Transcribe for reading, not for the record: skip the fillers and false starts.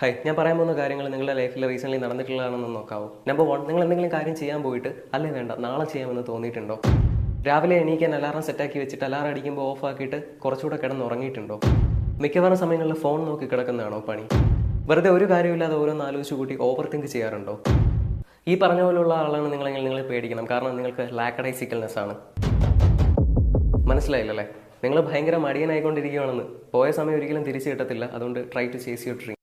Hi, ഞാൻ പറയാൻ പോകുന്ന കാര്യങ്ങൾ നിങ്ങളുടെ ലൈഫിൽ റീസെൻ്റ്ലി നടന്നിട്ടുള്ളതാണെന്ന് നോക്കാവോ. നമ്പർ 1, നിങ്ങൾ എന്തെങ്കിലും കാര്യം ചെയ്യാൻ പോയിട്ട് അല്ലേ വേണ്ട നാളെ ചെയ്യാമെന്ന് തോന്നിയിട്ടുണ്ടോ? രാവിലെ എണീക്കാൻ അലാറം സെറ്റാക്കി വെച്ചിട്ട് അലാറം അടിക്കുമ്പോൾ ഓഫ് ആക്കിയിട്ട് കുറച്ചുകൂടെ കിടന്ന് ഉറങ്ങിയിട്ടുണ്ടോ? മിക്കവാറും സമയങ്ങളിൽ ഫോൺ നോക്കി കിടക്കുന്നതാണോ പണി? വെറുതെ ഒരു കാര്യമില്ലാതെ ഓരോന്ന് ആലോചിച്ച് കൂട്ടി ഓവർ തിങ്ക് ചെയ്യാറുണ്ടോ? ഈ പറഞ്ഞ പോലുള്ള ആളാണ് നിങ്ങളെങ്കിൽ നിങ്ങൾ പേടിക്കണം. കാരണം നിങ്ങൾക്ക് ലാക്കഡൈസിക്കൽനെസ് ആണ്. മനസ്സിലായില്ലല്ലേ? നിങ്ങൾ ഭയങ്കര മടിയനായിക്കൊണ്ടിരിക്കുകയാണെന്ന്. പോയ സമയം ഒരിക്കലും തിരിച്ചു കിട്ടത്തില്ല. അതുകൊണ്ട് try to chase your dream.